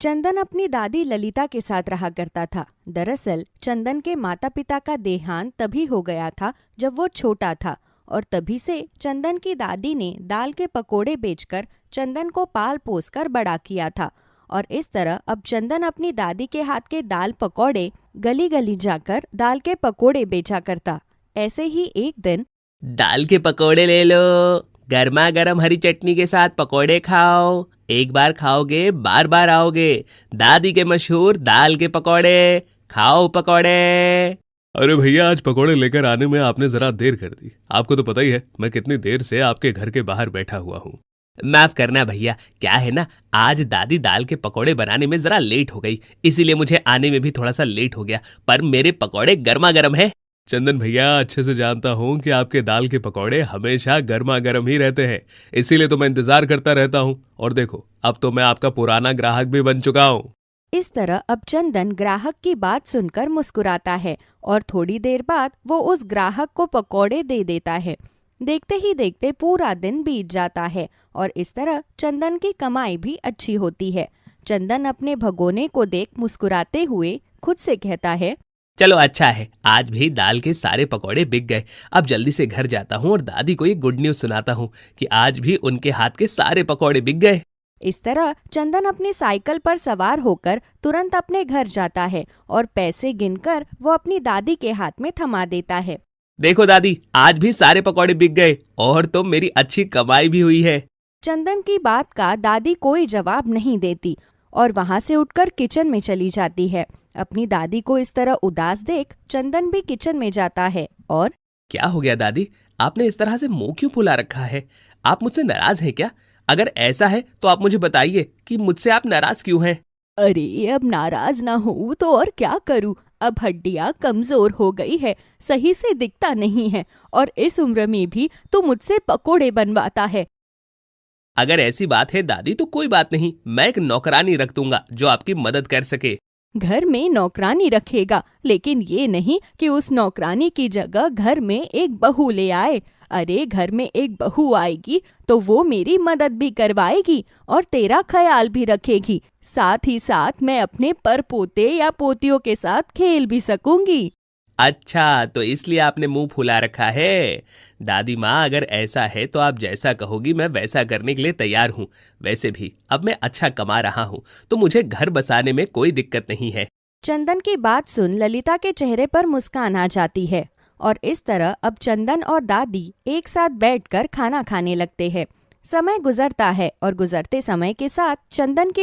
चंदन अपनी दादी ललिता के साथ रहा करता था। दरअसल चंदन के माता पिता का देहांत तभी हो गया था जब वो छोटा था, और तभी से चंदन की दादी ने दाल के पकोड़े बेचकर चंदन को पाल पोस कर बड़ा किया था। और इस तरह अब चंदन अपनी दादी के हाथ के दाल पकौड़े गली गली जाकर दाल के पकोड़े बेचा करता। ऐसे ही एक दिन, दाल के पकोड़े ले लो, गर्मा गर्म हरी चटनी के साथ पकोड़े खाओ, एक बार खाओगे बार बार आओगे, दादी के मशहूर दाल के पकोड़े, खाओ पकोड़े। अरे भैया, आज पकोड़े लेकर आने में आपने जरा देर कर दी। आपको तो पता ही है मैं कितनी देर से आपके घर के बाहर बैठा हुआ हूँ। माफ करना भैया, क्या है ना, आज दादी दाल के पकोड़े बनाने में जरा लेट हो गई, इसीलिए मुझे आने में भी थोड़ा सा लेट हो गया, पर मेरे पकोड़े गर्मा गर्म है। चंदन भैया, अच्छे से जानता हूँ कि आपके दाल के पकौड़े हमेशा गर्मा गर्म ही रहते हैं, इसीलिए तो मैं इंतजार करता रहता हूँ। और देखो, अब तो मैं आपका पुराना ग्राहक भी बन चुका हूँ। इस तरह अब चंदन ग्राहक की बात सुनकर मुस्कुराता है और थोड़ी देर बाद वो उस ग्राहक को पकौड़े दे देता है। देखते ही देखते पूरा दिन बीत जाता है और इस तरह चंदन की कमाई भी अच्छी होती है। चंदन अपने भगोने को देख मुस्कुराते हुए खुद से कहता है, चलो अच्छा है, आज भी दाल के सारे पकोड़े बिक गए। अब जल्दी से घर जाता हूँ और दादी को ये गुड न्यूज सुनाता हूँ कि आज भी उनके हाथ के सारे पकोड़े बिक गए। इस तरह चंदन अपनी साइकिल पर सवार होकर तुरंत अपने घर जाता है और पैसे गिनकर वो अपनी दादी के हाथ में थमा देता है। देखो दादी, आज भी सारे पकोड़े बिक गए और तो मेरी अच्छी कमाई भी हुई है। चंदन की बात का दादी कोई जवाब नहीं देती और वहाँ से उठकर किचन में चली जाती है। अपनी दादी को इस तरह उदास देख चंदन भी किचन में जाता है और, क्या हो गया दादी, आपने इस तरह से मुंह क्यों फुला रखा है? आप मुझसे नाराज हैं क्या? अगर ऐसा है तो आप मुझे बताइए कि मुझसे आप नाराज क्यों हैं? अरे अब नाराज ना हो तो और क्या करूं, अब हड्डियां कमजोर हो गई है, सही से दिखता नहीं है और इस उम्र में भी तू मुझसे पकोड़े बनवाता है। अगर ऐसी बात है दादी तो कोई बात नहीं, मैं एक नौकरानी रख दूंगा जो आपकी मदद कर सके। घर में नौकरानी रखेगा, लेकिन ये नहीं कि उस नौकरानी की जगह घर में एक बहू ले आए। अरे घर में एक बहू आएगी तो वो मेरी मदद भी करवाएगी और तेरा ख्याल भी रखेगी, साथ ही साथ मैं अपने परपोते या पोतियों के साथ खेल भी सकूंगी। अच्छा, तो इसलिए आपने मुंह फुला रखा है। दादी माँ, अगर ऐसा है तो आप जैसा कहोगी मैं वैसा करने के लिए तैयार हूँ। वैसे भी अब मैं अच्छा कमा रहा हूँ तो मुझे घर बसाने में कोई दिक्कत नहीं है। चंदन की बात सुन ललिता के चेहरे पर मुस्कान आ जाती है और इस तरह अब चंदन और दादी एक साथ बैठकर खाना खाने लगते हैं। समय गुजरता है और गुजरते समय के साथ चंदन की